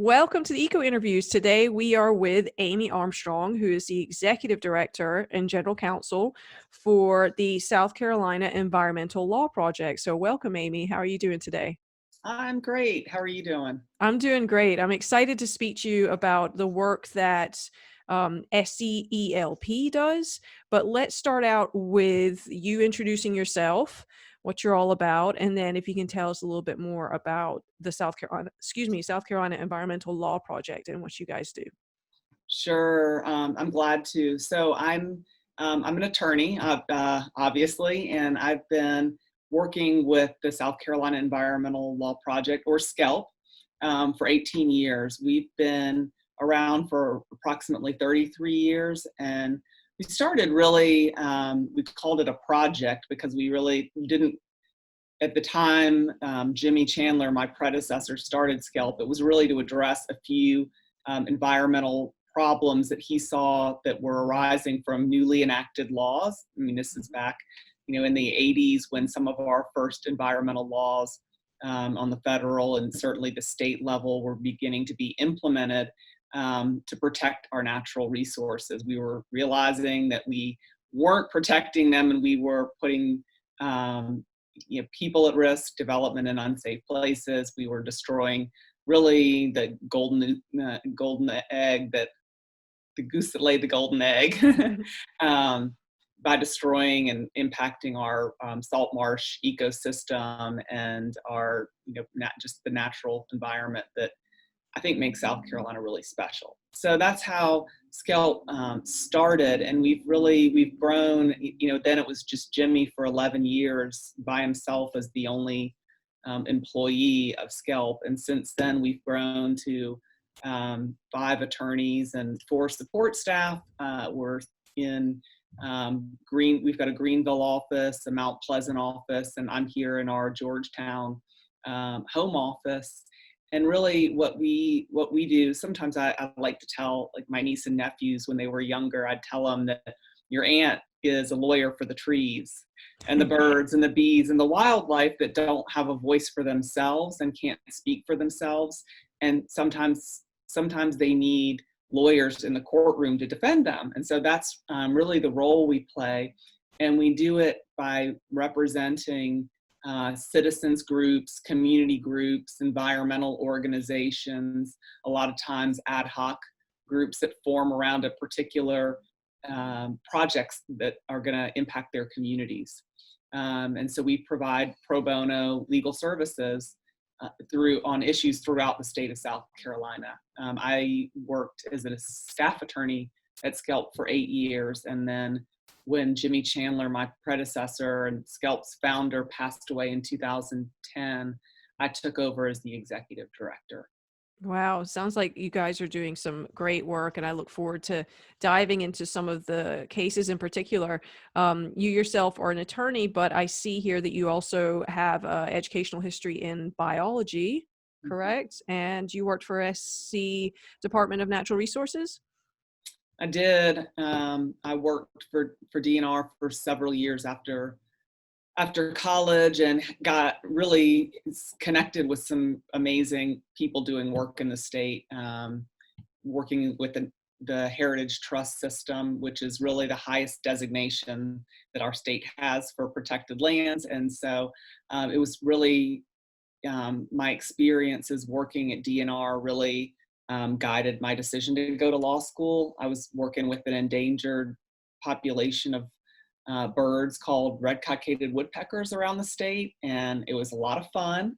Welcome to the Eco Interviews. Today we are with Amy Armstrong, who is the Executive Director and General Counsel for the South Carolina Environmental Law Project. So welcome, Amy. How are you doing today? I'm great. How are you doing? I'm doing great. I'm excited to speak to you about the work that SCELP does, but let's start out with you introducing yourself, what you're all about, and then if you can tell us a little bit more about the South Carolina Environmental Law Project and what you guys do. Sure, I'm glad to. So I'm an attorney, obviously, and I've been working with the South Carolina Environmental Law Project, or SCELP, for 18 years. We've been around for approximately 33 years, and we started really, we called it a project because we really didn't, at the time, Jimmy Chandler, my predecessor, started SCELP. It was really to address a few environmental problems that he saw that were arising from newly enacted laws. I mean, this is back, in the 80s when some of our first environmental laws on the federal and certainly the state level were beginning to be implemented to protect our natural resources. We were realizing that we weren't protecting them, and we were putting people at risk, development in unsafe places. We were destroying really the golden egg, that the goose that laid the golden egg, by destroying and impacting our salt marsh ecosystem and our, just the natural environment that I think makes South Carolina really special. So that's how SCELP started, and we've grown. Then it was just Jimmy for 11 years by himself as the only employee of SCELP, and since then we've grown to 5 attorneys and 4 support staff. We're in we've got a Greenville office, a Mount Pleasant office, and I'm here in our Georgetown home office. And really what we do, sometimes I like to tell, like, my niece and nephews when they were younger, I'd tell them that your aunt is a lawyer for the trees and the birds and the bees and the wildlife that don't have a voice for themselves and can't speak for themselves. And sometimes they need lawyers in the courtroom to defend them. And so that's really the role we play. And we do it by representing citizens groups, community groups, environmental organizations, a lot of times ad hoc groups that form around a particular projects that are going to impact their communities. And so we provide pro bono legal services on issues throughout the state of South Carolina. I worked as a staff attorney at SCELP for 8 years, and then when Jimmy Chandler, my predecessor and SCELP's founder, passed away in 2010, I took over as the executive director. Wow, sounds like you guys are doing some great work, and I look forward to diving into some of the cases in particular. You yourself are an attorney, but I see here that you also have educational history in biology, correct? And you worked for SC Department of Natural Resources? I did. I worked for DNR for several years after college, and got really connected with some amazing people doing work in the state, working with the Heritage Trust system, which is really the highest designation that our state has for protected lands. And so it was really my experiences working at DNR really guided my decision to go to law school. I was working with an endangered population of birds called red-cockaded woodpeckers around the state, and it was a lot of fun.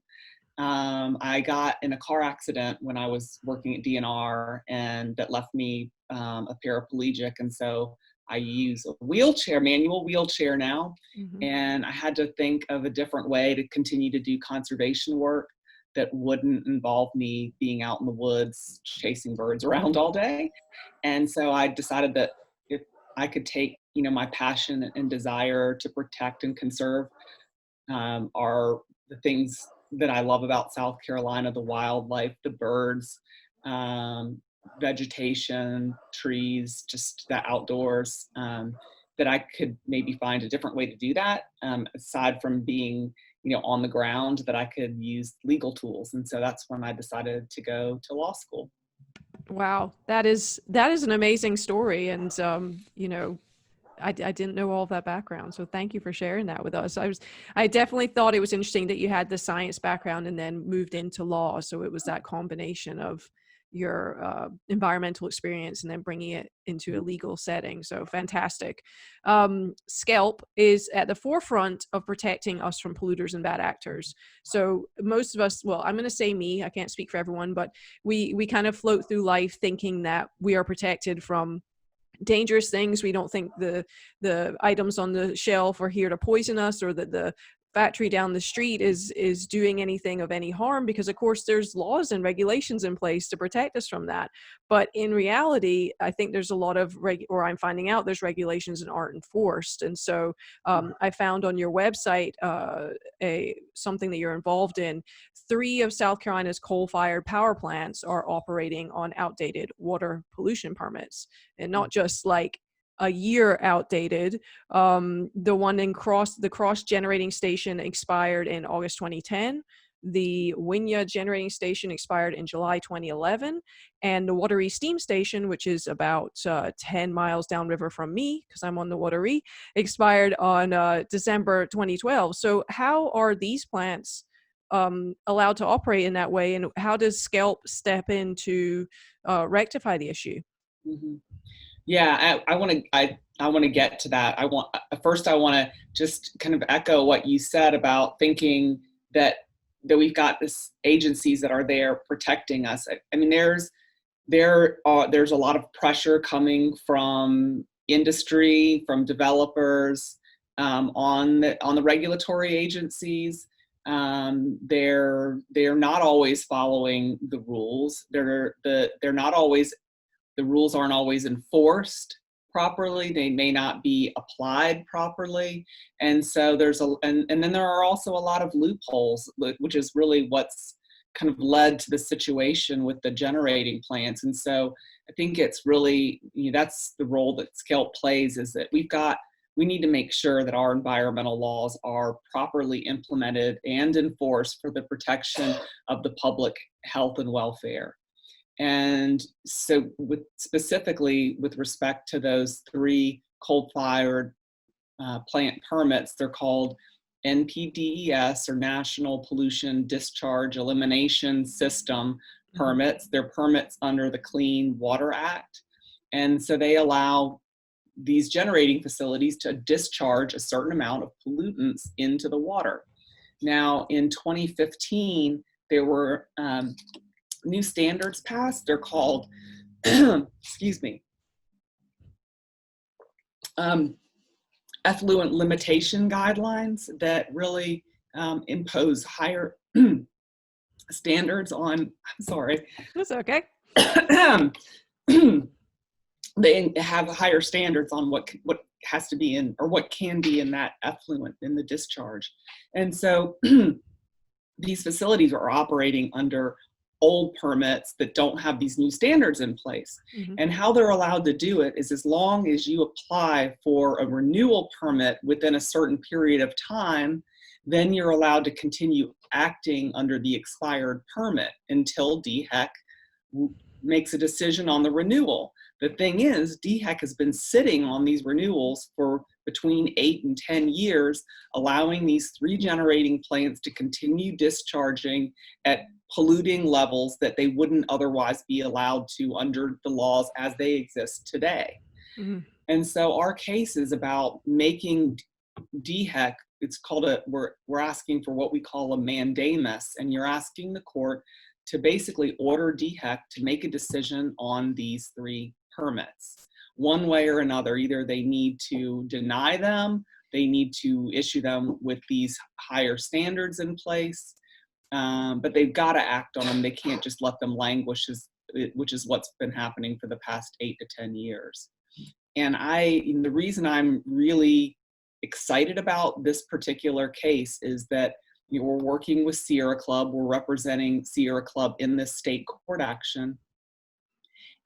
I got in a car accident when I was working at DNR, and that left me a paraplegic, and so I use a manual wheelchair now, and I had to think of a different way to continue to do conservation work that wouldn't involve me being out in the woods chasing birds around all day. And so I decided that if I could take, my passion and desire to protect and conserve are the things that I love about South Carolina: the wildlife, the birds, vegetation, trees, just the outdoors, that I could maybe find a different way to do that, aside from being, on the ground that I could use legal tools. And so that's when I decided to go to law school. Wow, that is an amazing story, and I didn't know all of that background, so thank you for sharing that with us. I definitely thought it was interesting that you had the science background and then moved into law, so it was that combination of your environmental experience and then bringing it into a legal setting. So fantastic. SCELP is at the forefront of protecting us from polluters and bad actors. So most of us, well, I'm going to say me, I can't speak for everyone, but we kind of float through life thinking that we are protected from dangerous things. We don't think the items on the shelf are here to poison us, or that the factory down the street is doing anything of any harm, because of course there's laws and regulations in place to protect us from that. But in reality, I think there's a lot of or I'm finding out there's regulations that aren't enforced. And so I found on your website something that you're involved in. 3 of South Carolina's coal-fired power plants are operating on outdated water pollution permits, and not just like a year outdated. The one in the Cross generating station expired in August 2010. The Winya generating station expired in July 2011, and the Wateree steam station, which is about 10 miles downriver from me, because I'm on the Wateree, expired on December 2012. So how are these plants allowed to operate in that way, and how does SCELP step in to rectify the issue? Mm-hmm. Yeah, I want to I want to get to that. First I want to just kind of echo what you said about thinking that we've got this agencies that are there protecting us. I mean, there's a lot of pressure coming from industry, from developers, on the regulatory agencies. They're not always following the rules. They're not always, the rules aren't always enforced properly. They may not be applied properly. And so and then there are also a lot of loopholes, which is really what's kind of led to the situation with the generating plants. And so I think it's really, that's the role that SCELP plays, is that we need to make sure that our environmental laws are properly implemented and enforced for the protection of the public health and welfare. And so specifically with respect to those 3 coal-fired plant permits, they're called NPDES, or National Pollution Discharge Elimination System permits. They're permits under the Clean Water Act. And so they allow these generating facilities to discharge a certain amount of pollutants into the water. Now, in 2015, there were new standards passed. They're called, excuse me, effluent limitation guidelines that really impose higher standards on, I'm sorry. That's okay. They have higher standards on what has to be in, or what can be in that effluent in the discharge. And so these facilities are operating under old permits that don't have these new standards in place. Mm-hmm. And how they're allowed to do it is, as long as you apply for a renewal permit within a certain period of time, then you're allowed to continue acting under the expired permit until DHEC makes a decision on the renewal. The thing is, DHEC has been sitting on these renewals for between 8 and 10 years, allowing these 3 generating plants to continue discharging at polluting levels that they wouldn't otherwise be allowed to under the laws as they exist today. Mm-hmm. And so our case is about making DHEC, it's called we're asking for what we call a mandamus, and you're asking the court to basically order DHEC to make a decision on these 3 permits. One way or another, either they need to deny them, they need to issue them with these higher standards in place, but they've got to act on them. They can't just let them languish, which is what's been happening for the past 8 to 10 years. And the reason I'm really excited about this particular case is that we're working with Sierra Club. We're representing Sierra Club in this state court action.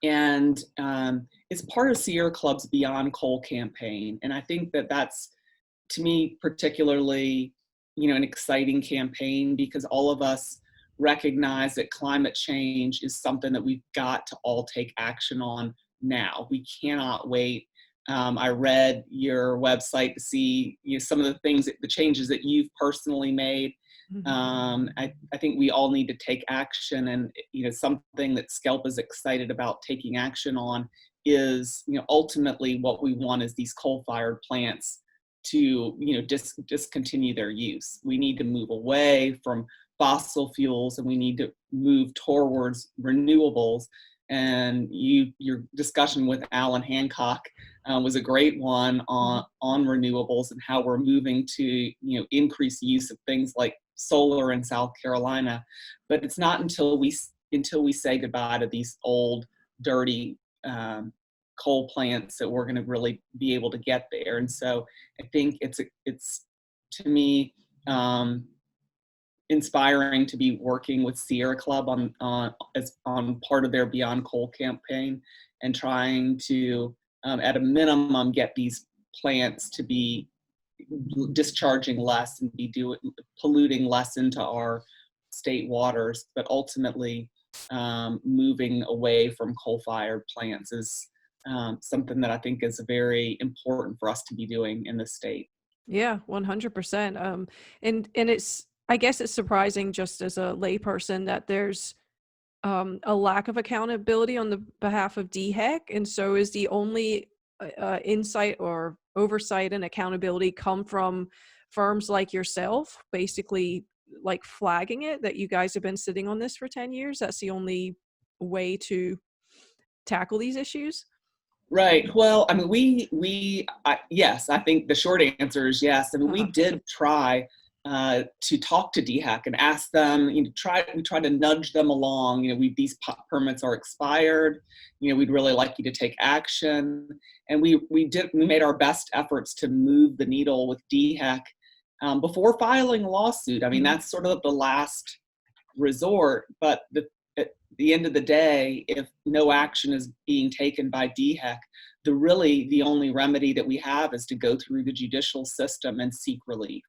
And it's part of Sierra Club's Beyond Coal campaign. And I think that that's, to me, particularly, an exciting campaign because all of us recognize that climate change is something that we've got to all take action on now. We cannot wait. I read your website to see some of the things, the changes that you've personally made. I think we all need to take action, and something that SCELP is excited about taking action on is ultimately what we want is these coal-fired plants to discontinue their use. We need to move away from fossil fuels, and we need to move towards renewables. And your discussion with Alan Hancock was a great one on renewables and how we're moving to increase use of things like solar in South Carolina. But it's not until we say goodbye to these old, dirty coal plants that we're going to really be able to get there. And so I think it's to me inspiring to be working with Sierra Club on part of their Beyond Coal campaign, and trying to at a minimum get these plants to be discharging less and be polluting less into our state waters, but ultimately moving away from coal-fired plants is something that I think is very important for us to be doing in the state. Yeah, 100%. And I guess it's surprising just as a layperson that there's a lack of accountability on the behalf of DHEC. And so is the only insight or oversight and accountability come from firms like yourself, basically like flagging it that you guys have been sitting on this for 10 years? That's the only way to tackle these issues? Right. Well, I mean, yes, I think the short answer is yes. I mean, we did try to talk to DHEC and ask them, we try to nudge them along. These permits are expired. We'd really like you to take action. And we made our best efforts to move the needle with DHEC before filing a lawsuit. I mean, that's sort of the last resort. But at the end of the day, if no action is being taken by DHEC, the only remedy that we have is to go through the judicial system and seek relief.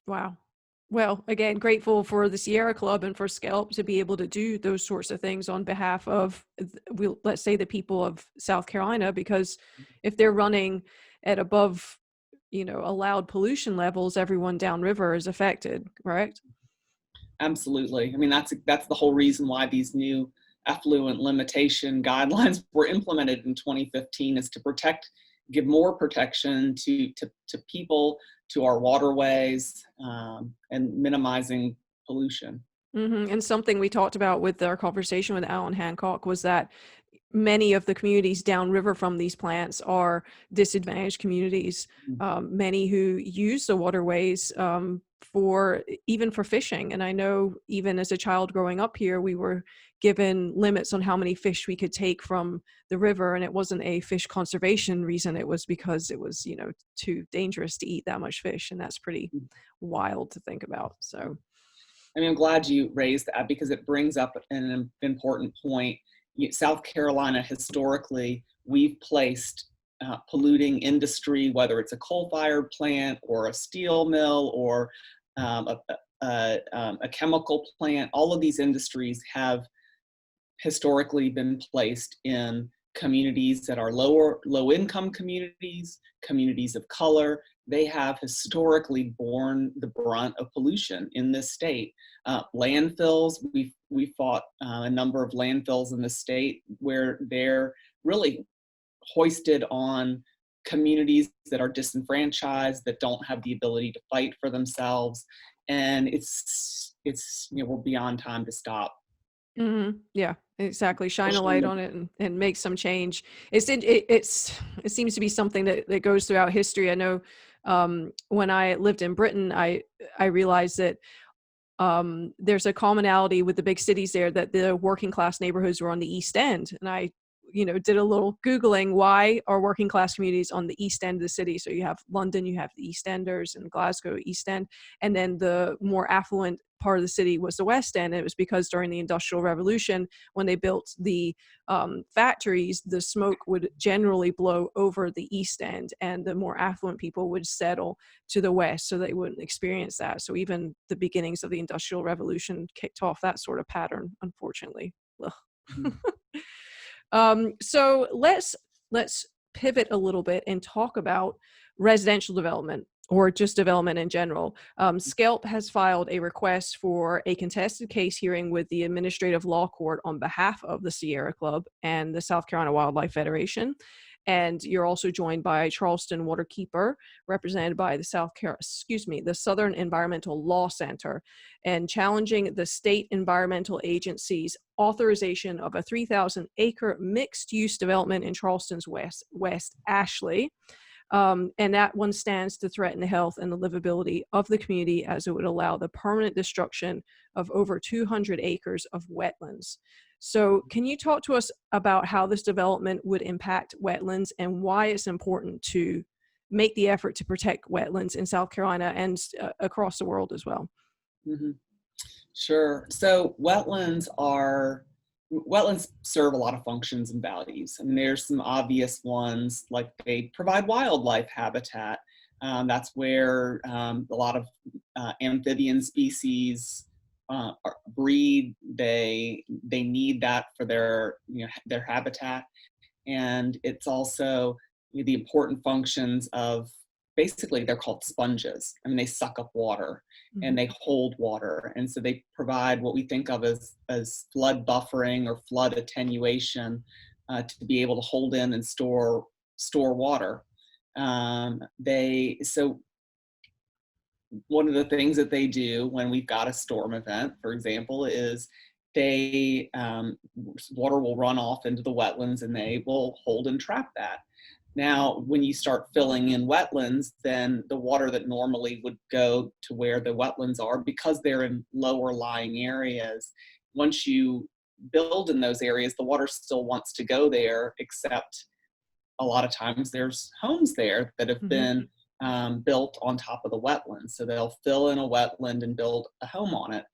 Wow. Well, again, grateful for the Sierra Club and for SCELP to be able to do those sorts of things on behalf of, let's say, the people of South Carolina, because if they're running at above, allowed pollution levels, everyone downriver is affected, correct? Absolutely. I mean, that's the whole reason why these new effluent limitation guidelines were implemented in 2015, is to give more protection to people, to our waterways, and minimizing pollution. And something we talked about with our conversation with Alan Hancock was that many of the communities downriver from these plants are disadvantaged communities, many who use the waterways for fishing. And I know even as a child growing up here, we were given limits on how many fish we could take from the river, and it wasn't a fish conservation reason. It was because it was too dangerous to eat that much fish, and that's pretty wild to think about. So I mean, I'm glad you raised that, because it brings up an important point. South Carolina, historically, we've placed polluting industry, whether it's a coal-fired plant or a steel mill or a chemical plant. All of these industries have historically been placed in communities that are low-income communities, communities of color. They have historically borne the brunt of pollution in this state. Landfills, we fought a number of landfills in the state where they're really hoisted on communities that are disenfranchised, that don't have the ability to fight for themselves. And it's we're beyond time to stop. Yeah, exactly. Shine a light on it and make some change. It seems to be something that goes throughout history. I know when I lived in Britain, I realized that there's a commonality with the big cities there, that the working class neighborhoods were on the East End. And I did a little Googling, why are working class communities on the East End of the city? So you have London, you have the East Enders, and Glasgow, East End, and then the more affluent part of the city was the West End. It was because during the Industrial Revolution, when they built the factories, the smoke would generally blow over the East End, and the more affluent people would settle to the West so they wouldn't experience that. So even the beginnings of the Industrial Revolution kicked off that sort of pattern, unfortunately. Mhm. So let's pivot a little bit and talk about residential development or just development in general. SCELP has filed a request for a contested case hearing with the Administrative Law Court on behalf of the Sierra Club and the South Carolina Wildlife Federation. And you're also joined by Charleston Waterkeeper, represented by the the Southern Environmental Law Center, and challenging the state environmental agency's authorization of a 3,000-acre mixed-use development in Charleston's West Ashley. And that one stands to threaten the health and the livability of the community, as it would allow the permanent destruction of over 200 acres of wetlands. So can you talk to us about how this development would impact wetlands and why it's important to make the effort to protect wetlands in South Carolina and across the world as well? Mhm. Sure. So wetlands serve a lot of functions and values. I mean, there's some obvious ones, like they provide wildlife habitat. That's where a lot of amphibian species breed. They need that for their habitat, and it's also the important functions of, basically they're called sponges. I mean, they suck up water and Mhm. they hold water, and so they provide what we think of as flood buffering or flood attenuation, to be able to hold in and store water. They so One of the things that they do when we've got a storm event, for example, is they water will run off into the wetlands and they will hold and trap that. Now, when you start filling in wetlands, then the water that normally would go to where the wetlands are, because they're in lower lying areas, once you build in those areas, the water still wants to go there, except a lot of times there's homes there that have Mhm. been built on top of the wetlands. So they'll fill in a wetland and build a home on it.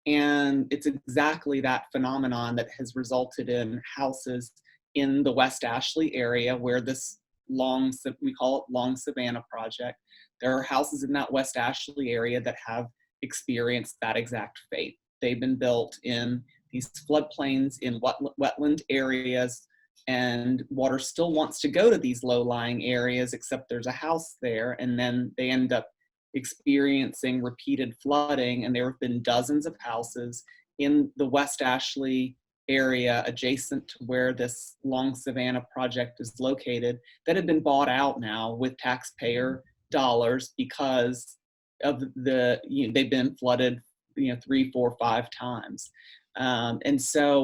And it's exactly that phenomenon that has resulted in houses in the West Ashley area where we call it Long Savannah Project. There are houses in that West Ashley area that have experienced that exact fate. They've been built in these floodplains in wetland areas, and water still wants to go to these low-lying areas, except there's a house there, and then they end up experiencing repeated flooding. And there have been dozens of houses in the West Ashley area adjacent to where this Long Savannah project is located that have been bought out now with taxpayer dollars because of they've been flooded 3, 4, 5 times. And so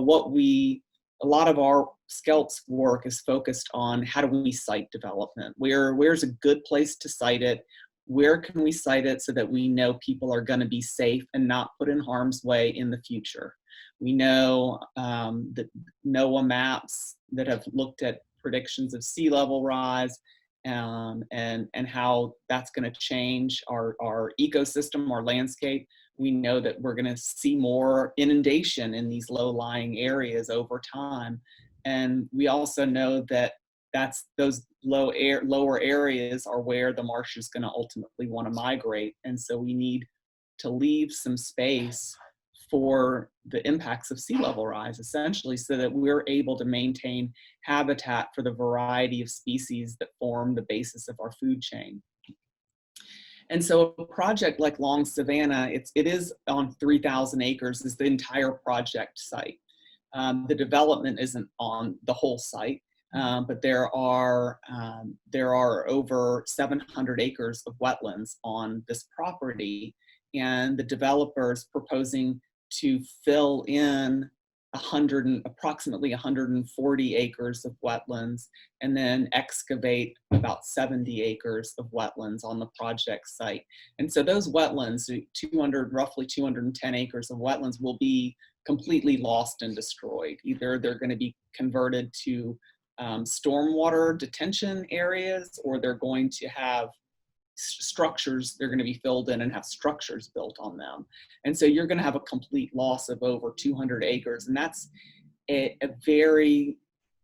a lot of our SCELP's work is focused on how do we site development? Where's a good place to site it? Where can we site it so that we know people are going to be safe and not put in harm's way in the future? We know that NOAA maps that have looked at predictions of sea level rise, and how that's going to change our ecosystem, our landscape. We know that we're going to see more inundation in these low-lying areas over time. And we also know that those lower areas are where the marsh is going to ultimately want to migrate. And so we need to leave some space for the impacts of sea level rise, essentially, so that we're able to maintain habitat for the variety of species that form the basis of our food chain. And so a project like Long Savannah, it is on 3,000 acres, is the entire project site. The development isn't on the whole site, but there are over 700 acres of wetlands on this property, and the developer is proposing to fill in approximately 140 acres of wetlands, and then excavate about 70 acres of wetlands on the project site. And so those wetlands, roughly 210 acres of wetlands, will be completely lost and destroyed. Either they're going to be converted to stormwater detention areas, or they're going to have structures, they're going to be filled in and have structures built on them. And so you're going to have a complete loss of over 200 acres. And that's a very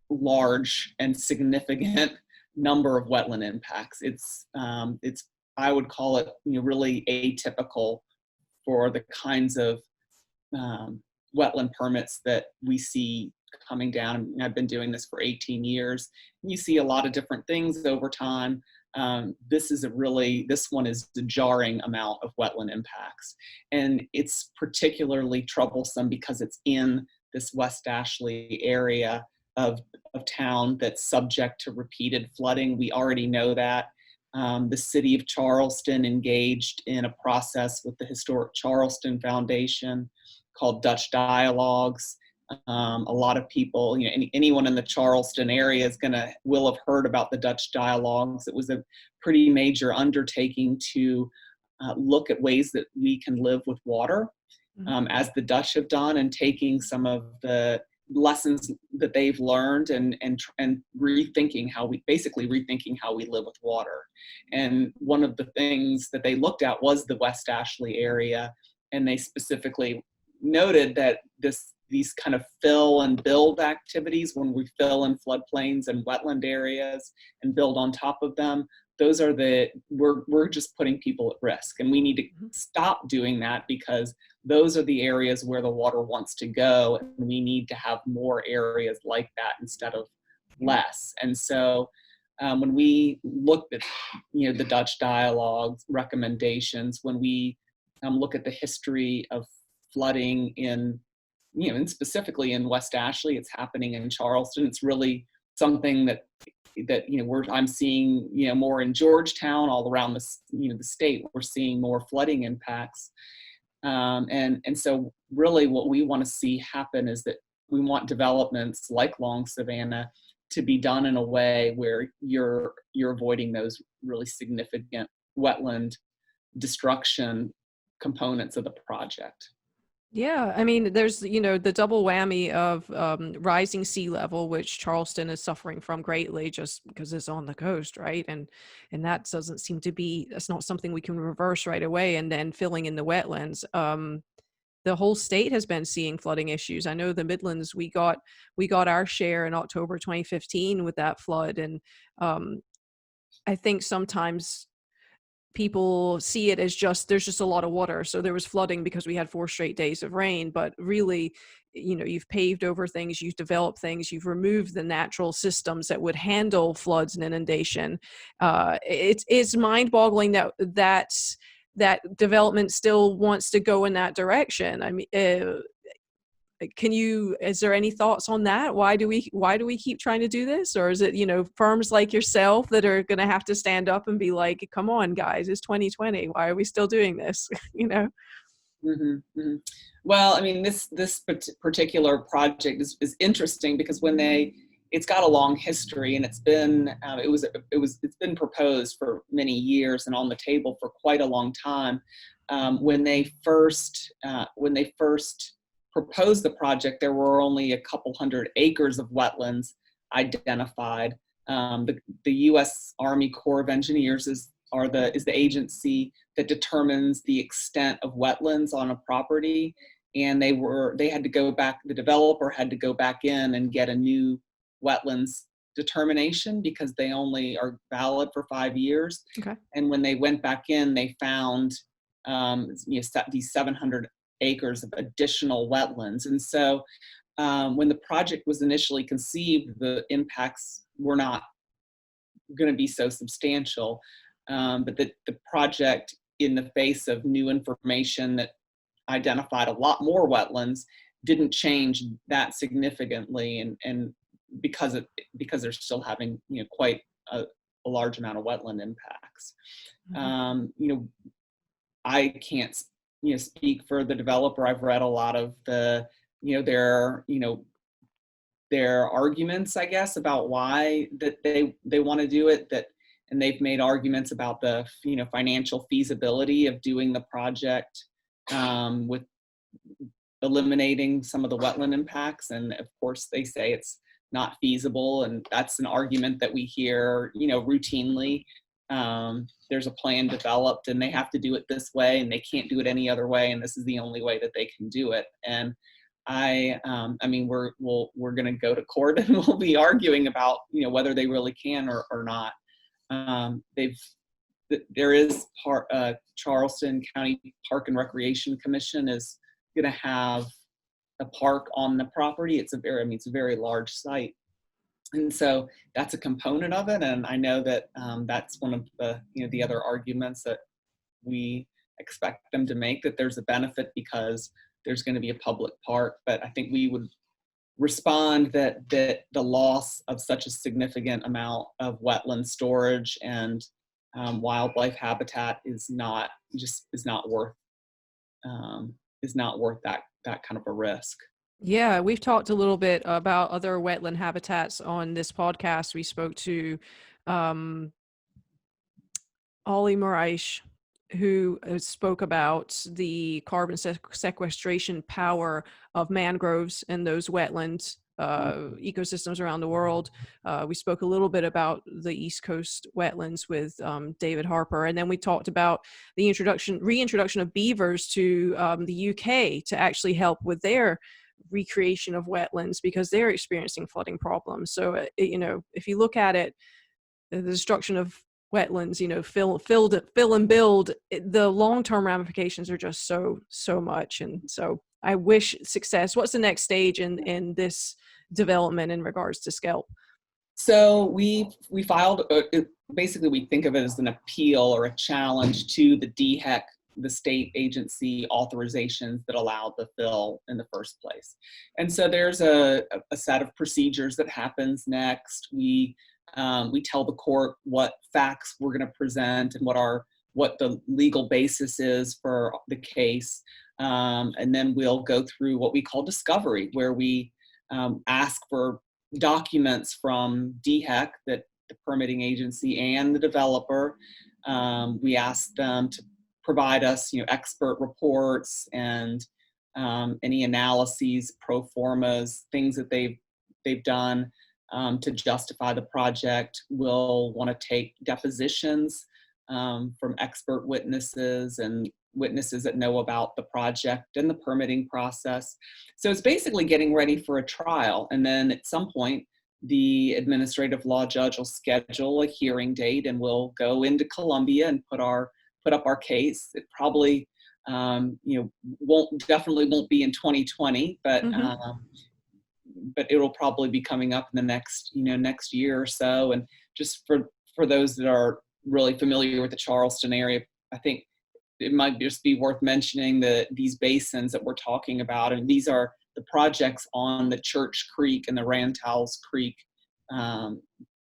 large and significant number of wetland impacts. It's I would call it, really atypical for the kinds of wetland permits that we see coming down. I've been doing this for 18 years. You see a lot of different things over time. This one is the jarring amount of wetland impacts. And it's particularly troublesome because it's in this West Ashley area of town that's subject to repeated flooding. We already know that. The city of Charleston engaged in a process with the Historic Charleston Foundation called Dutch Dialogues. A lot of people, anyone in the Charleston area will have heard about the Dutch Dialogues. It was a pretty major undertaking to look at ways that we can live with water, as the Dutch have done, and taking some of the lessons that they've learned and rethinking how we live with water. And one of the things that they looked at was the West Ashley area, and they specifically noted that these kind of fill and build activities, when we fill in floodplains and wetland areas and build on top of them, we're just putting people at risk. And we need to stop doing that, because those are the areas where the water wants to go. And we need to have more areas like that instead of less. And so when we looked at, the Dutch Dialogues recommendations, when we look at the history of flooding and specifically in West Ashley, it's happening in Charleston. It's really something that I'm seeing, more in Georgetown, all around the state. We're seeing more flooding impacts, and so really what we want to see happen is that we want developments like Long Savannah to be done in a way where you're avoiding those really significant wetland destruction components of the project. Yeah, I mean, there's, the double whammy of rising sea level, which Charleston is suffering from greatly just because it's on the coast, right? And that doesn't seem to be, that's not something we can reverse right away. And then filling in the wetlands. The whole state has been seeing flooding issues. I know the Midlands, we got our share in October 2015 with that flood. And I think sometimes people see it as there's just a lot of water. So there was flooding because we had 4 straight days of rain, but really, you've paved over things, you've developed things, you've removed the natural systems that would handle floods and inundation. It's mind-boggling that development still wants to go in that direction. I mean, is there any thoughts on that? Why do we keep trying to do this? Or is it, firms like yourself that are going to have to stand up and be like, come on guys, it's 2020. Why are we still doing this? Mm-hmm, mm-hmm. Well, I mean, this particular project is interesting because it's got a long history, and it's been proposed for many years and on the table for quite a long time. When they first proposed the project, there were only a couple hundred acres of wetlands identified. The U.S. Army Corps of Engineers is the agency that determines the extent of wetlands on a property, and they had to go back. The developer had to go back in and get a new wetlands determination because they only are valid for 5 years. Okay. And when they went back in, they found these 700 acres of additional wetlands. And so when the project was initially conceived, the impacts were not going to be so substantial. But the project, in the face of new information that identified a lot more wetlands, didn't change that significantly. And because they're still having quite a large amount of wetland impacts. Mm-hmm. I can't speak for the developer. I've read a lot of their arguments, I guess, about why that they want to do it, and they've made arguments about the financial feasibility of doing the project with eliminating some of the wetland impacts. And of course they say it's not feasible, and that's an argument that we hear routinely. there's a plan developed and they have to do it this way and they can't do it any other way, and this is the only way that they can do it. And I mean, we're going to go to court and we'll be arguing about, whether they really can or not. There is Charleston County Park and Recreation Commission is going to have a park on the property. It's a very large site. And so that's a component of it. And I know that that's one of the other arguments that we expect them to make, that there's a benefit because there's going to be a public park. But I think we would respond that the loss of such a significant amount of wetland storage and wildlife habitat is not worth that kind of a risk. Yeah, we've talked a little bit about other wetland habitats on this podcast. We spoke to Ollie Moraes, who spoke about the carbon sequestration power of mangroves and those wetland ecosystems around the world. We spoke a little bit about the East Coast wetlands with David Harper, and then we talked about the reintroduction of beavers to the UK to actually help with their recreation of wetlands because they're experiencing flooding problems. So, if you look at it, the destruction of wetlands, fill and build, the long-term ramifications are just so much. And so I wish success. What's the next stage in this development in regards to SCELP? So we filed, basically we think of it as an appeal or a challenge to the DHEC, the state agency authorizations that allowed the fill in the first place. And so there's a set of procedures that happens next. We tell the court what facts we're going to present and what the legal basis is for the case. And then we'll go through what we call discovery, where we ask for documents from DHEC, that the permitting agency, and the developer. We ask them to provide us, expert reports and any analyses, pro formas, things that they've done to justify the project. We'll want to take depositions from expert witnesses and witnesses that know about the project and the permitting process. So it's basically getting ready for a trial. And then at some point, the administrative law judge will schedule a hearing date, and we'll go into Columbia and put up our case. It probably, definitely won't be in 2020, but but it'll probably be coming up in the next year or so. And just for those that are really familiar with the Charleston area, I think it might just be worth mentioning that these basins that we're talking about, and these are the projects on the Church Creek and the Rantals Creek.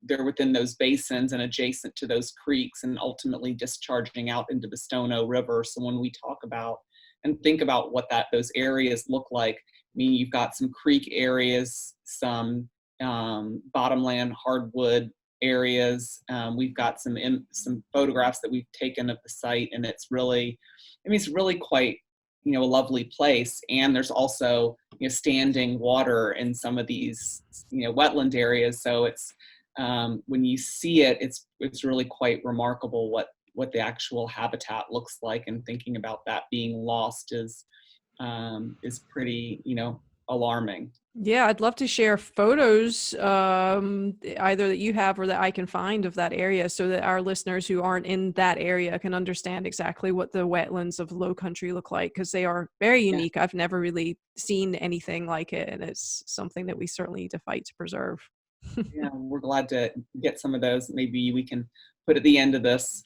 They're within those basins and adjacent to those creeks and ultimately discharging out into the Stono River. So when we talk about and think about what those areas look like, I mean, you've got some creek areas, some bottomland hardwood areas. We've got some photographs that we've taken of the site, and it's really quite, a lovely place. And there's also, standing water in some of these, wetland areas. So it's, when you see it, it's really quite remarkable what the actual habitat looks like, and thinking about that being lost is pretty, alarming. Yeah, I'd love to share photos, either that you have or that I can find of that area, so that our listeners who aren't in that area can understand exactly what the wetlands of Low Country look like, because they are very unique. Yeah. I've never really seen anything like it, and it's something that we certainly need to fight to preserve. Yeah, we're glad to get some of those. Maybe we can put at the end of this.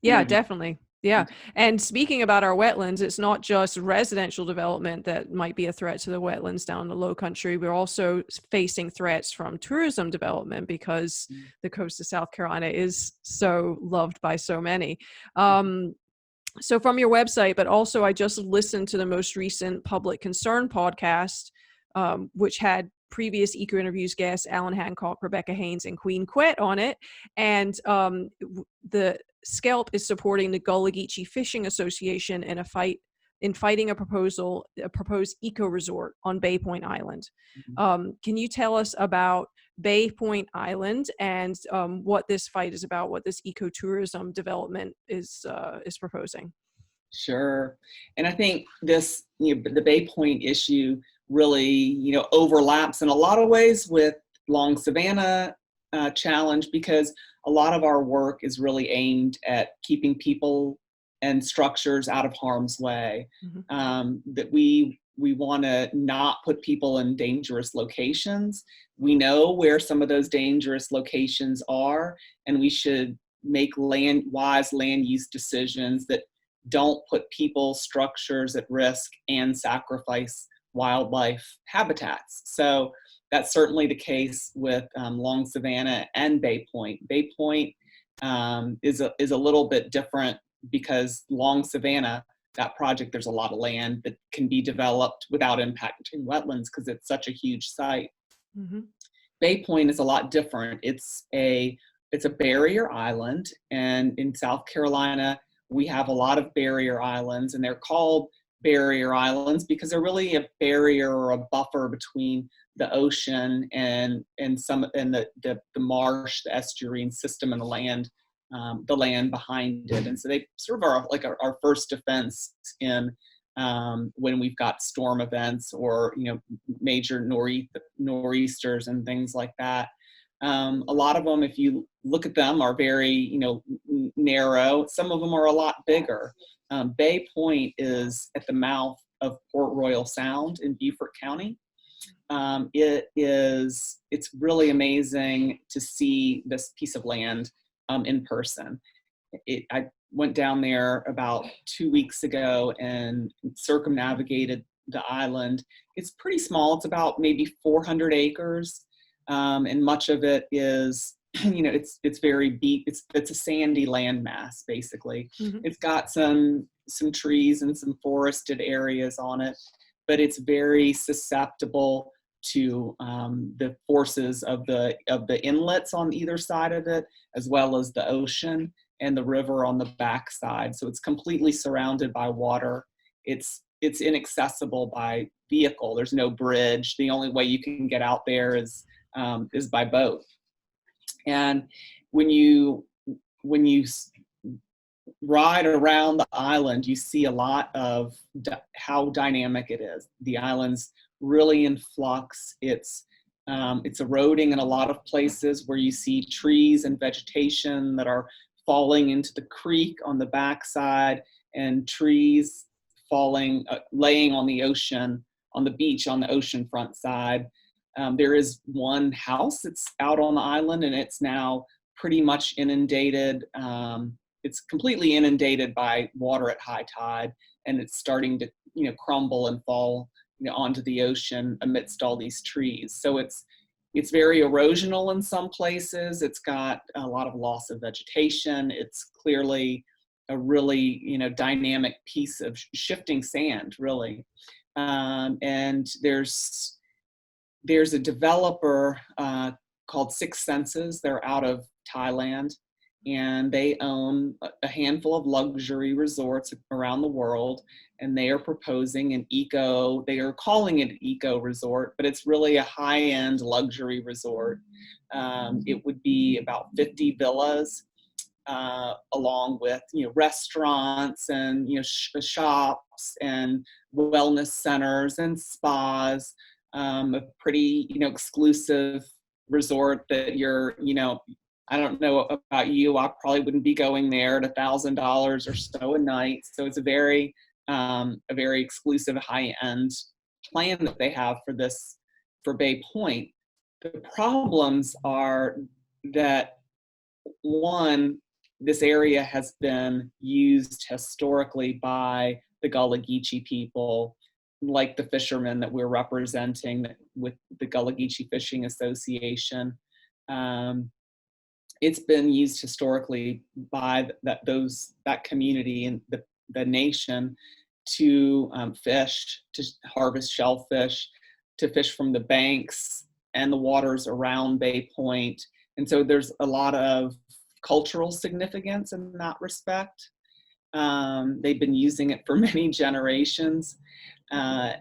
Yeah, definitely. Yeah. And speaking about our wetlands, it's not just residential development that might be a threat to the wetlands down in the Low Country. We're also facing threats from tourism development because the coast of South Carolina is so loved by so many. So from your website, but also I just listened to the most recent Public Concern podcast, which had previous Eco Interviews guests, Alan Hancock, Rebecca Haynes, and Queen Quet on it. And the SCELP is supporting the Gullah Geechee Fishing Association in a fight in fighting a proposed eco resort on Bay Point Island. Mhm. Can you tell us about Bay Point Island and what this fight is about, what this ecotourism development is proposing? Sure. And I think this, the Bay Point issue really, overlaps in a lot of ways with Long Savannah challenge, because a lot of our work is really aimed at keeping people and structures out of harm's way. Mhm. That we want to not put people in dangerous locations. We know where some of those dangerous locations are, and we should make wise land use decisions that don't put people, structures at risk and sacrifice wildlife habitats. So that's certainly the case with Long Savannah and Bay Point. Bay Point is a little bit different because Long Savannah, that project, there's a lot of land that can be developed without impacting wetlands because it's such a huge site. Mhm. Bay Point is a lot different. It's a barrier island, and in South Carolina we have a lot of barrier islands, and they're called barrier islands because they're really a barrier or a buffer between the ocean and the marsh, the estuarine system, and the land behind it. And so they sort of are like our first defense in when we've got storm events or major nor'easters and things like that. A lot of them, if you look at them, are very narrow. Some of them are a lot bigger. Bay Point is at the mouth of Port Royal Sound in Beaufort County. It's really amazing to see this piece of land in person. I went down there about 2 weeks ago and circumnavigated the island. It's pretty small. It's about maybe 400 acres, and much of it is, it's very deep. It's a sandy landmass basically. Mhm. It's got some trees and some forested areas on it, but it's very susceptible to the forces of the inlets on either side of it, as well as the ocean and the river on the backside. So it's completely surrounded by water. It's inaccessible by vehicle. There's no bridge. The only way you can get out there is by boat. And when you ride around the island, you see a lot of how dynamic it is. The island's really in flux. It's eroding in a lot of places where you see trees and vegetation that are falling into the creek on the backside, and trees falling, laying on the ocean, on the beach, on the oceanfront side. There is one house that's out on the island, and it's now pretty much inundated. It's completely inundated by water at high tide, and it's starting to crumble and fall onto the ocean amidst all these trees. So it's very erosional in some places. It's got a lot of loss of vegetation. It's clearly a really dynamic piece of shifting sand, really. And there's a developer called Six Senses. They're out of Thailand, and they own a handful of luxury resorts around the world, and they are proposing they are calling it an eco resort, but it's really a high-end luxury resort. It would be about 50 villas, along with restaurants and shops and wellness centers and spas. A pretty exclusive resort that I don't know about you, I probably wouldn't be going there at $1,000 or so a night. So it's a very exclusive, high-end plan that they have for Bay Point. The problems are that, one, this area has been used historically by the Gullah Geechee people, like the fishermen that we're representing with the Gullah Geechee Fishing Association. It's been used historically by that community and the nation to fish, to harvest shellfish, to fish from the banks and the waters around Bay Point. And so there's a lot of cultural significance in that respect. They've been using it for many generations.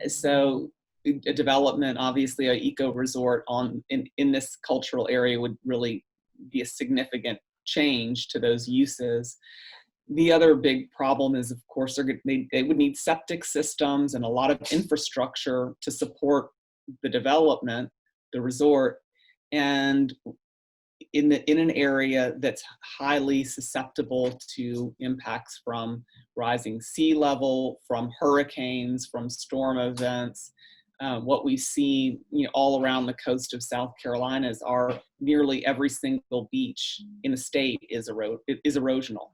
So a development, obviously, an eco resort in this cultural area would really be a significant change to those uses. The other big problem is, of course, they would need septic systems and a lot of infrastructure to support the development, the resort, and in an area that's highly susceptible to impacts from rising sea level, from hurricanes, from storm events. What we see, all around the coast of South Carolina is nearly every single beach in the state is erosional.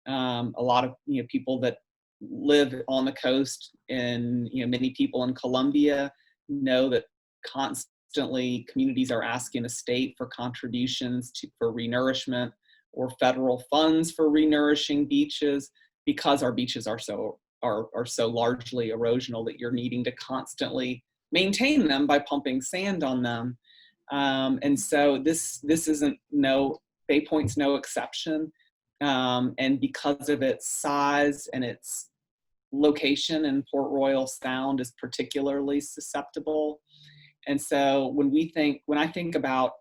A lot of people that live on the coast, and many people in Columbia know that constantly communities are asking the state for contributions for renourishment or federal funds for renourishing beaches, because our beaches are so largely erosional that you're needing to constantly maintain them by pumping sand on them. And so this isn't Bay Point's no exception. And because of its size and its location in Port Royal Sound is particularly susceptible. And so when I think about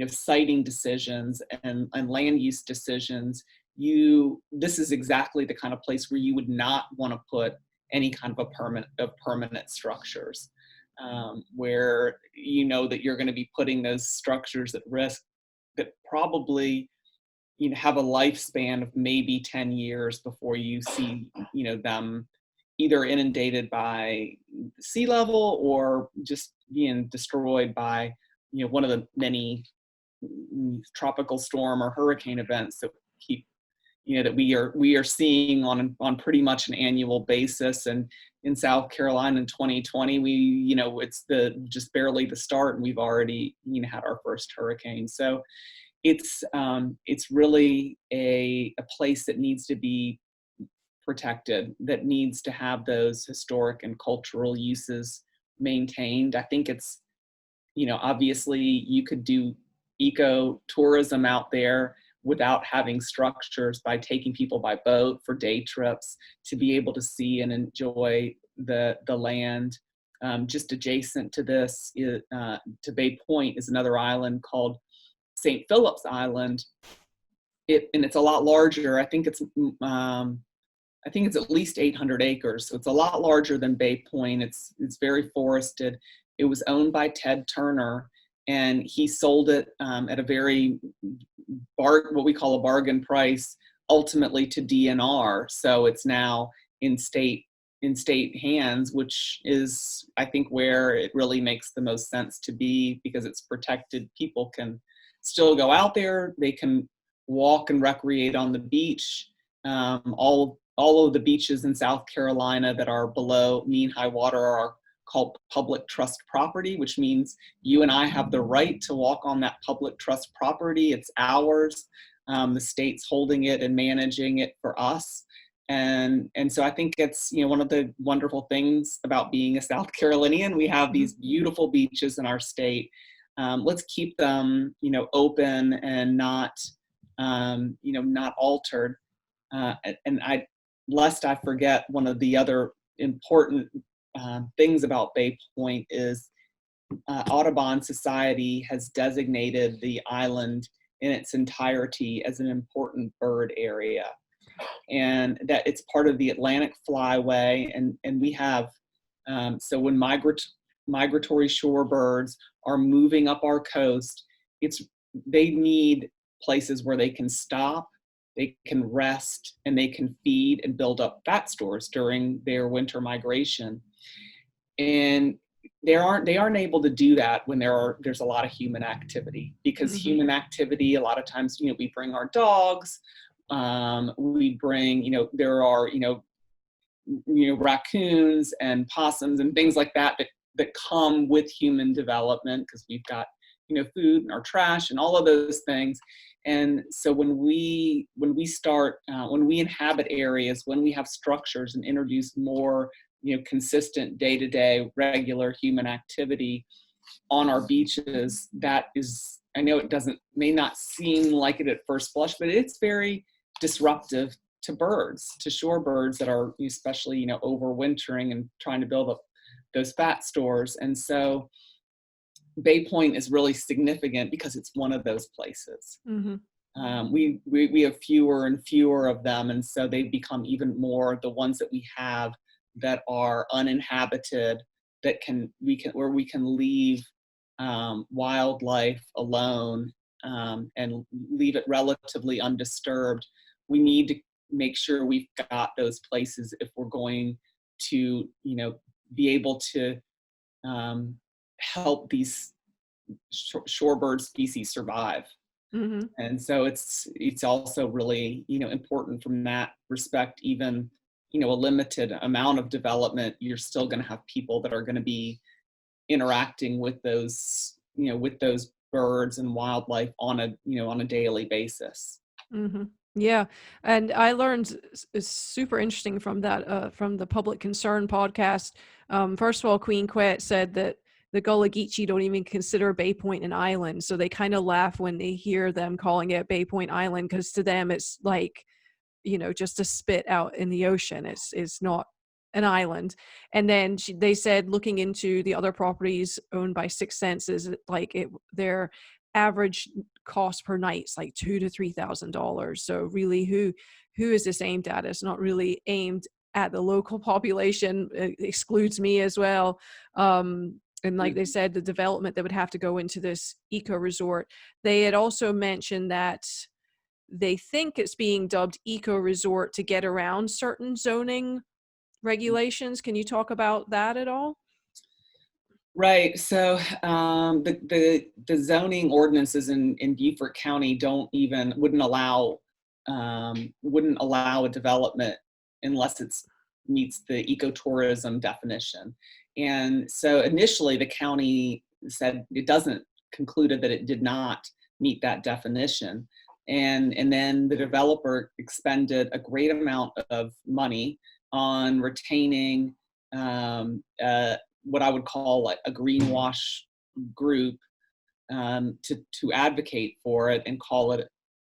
siting decisions and land use decisions, this is exactly the kind of place where you would not want to put any kind of permanent structures, where that you're going to be putting those structures at risk that probably have a lifespan of maybe 10 years before you see them either inundated by sea level or just being destroyed by one of the many tropical storm or hurricane events that that we are seeing on pretty much an annual basis. And in South Carolina in 2020, it's just barely the start, and we've already had our first hurricane. So it's really a place that needs to be protected, that needs to have those historic and cultural uses maintained. I think it's, obviously you could do eco-tourism out there without having structures, by taking people by boat for day trips to be able to see and enjoy the land. Just adjacent to this, to Bay Point, is another island called St. Philip's Island. And it's a lot larger. I think it's at least 800 acres. So it's a lot larger than Bay Point. It's very forested. It was owned by Ted Turner, and he sold it at a very what we call a bargain price, ultimately to DNR. So it's now in state hands, which is, I think, where it really makes the most sense to be, because it's protected. People can still go out there. They can walk and recreate on the beach. All of the beaches in South Carolina that are below mean high water are called public trust property, which means you and I have the right to walk on that public trust property. It's ours. The state's holding it and managing it for us. And so I think it's, one of the wonderful things about being a South Carolinian. We have these beautiful beaches in our state. Let's keep them, open and not altered. And lest I forget, one of the other important things about Bay Point is Audubon Society has designated the island in its entirety as an important bird area, and that it's part of the Atlantic Flyway. And we have, so when migratory shorebirds are moving up our coast, they need places where they can stop, they can rest, and they can feed and build up fat stores during their winter migration. And they aren't able to do that when there's a lot of human activity, because human activity, a lot of times, we bring our dogs, we bring, there are, raccoons and possums and things like that come with human development, because we've got, food and our trash and all of those things. And so when we inhabit areas, when we have structures and introduce more, consistent day-to-day regular human activity on our beaches, that is, I know it may not seem like it at first blush, but it's very disruptive to birds, to shorebirds that are especially, overwintering and trying to build up those fat stores. And so Bay Point is really significant because it's one of those places. Mm-hmm. We have fewer and fewer of them, and so they've become even more the ones that we have that are uninhabited, where we can leave wildlife alone, and leave it relatively undisturbed. We need to make sure we've got those places if we're going to, be able to help these shorebird species survive. Mm-hmm. And so it's also really, important from that respect. Even, a limited amount of development, you're still going to have people that are going to be interacting with those, with those birds and wildlife on a daily basis. Mm-hmm. Yeah. And I learned is super interesting from that, from the Public Concern podcast. First of all, Queen Quet said that the Gullah Geechee don't even consider Bay Point an island. So they kind of laugh when they hear them calling it Bay Point Island, because to them it's like, just a spit out in the ocean. It's not an island. And then they said, looking into the other properties owned by Six Senses, like their average cost per night is like $2,000 to $3,000. So really, who is this aimed at? It's not really aimed at the local population. It excludes me as well. And like they said, the development that would have to go into this eco resort. They had also mentioned that they think it's being dubbed eco resort to get around certain zoning regulations. Can you talk about that at all? Right. So the zoning ordinances in Beaufort County wouldn't allow a development unless it meets the ecotourism definition. And so initially the county said concluded that it did not meet that definition. And then the developer expended a great amount of money on retaining what I would call like a greenwash group, to advocate for it and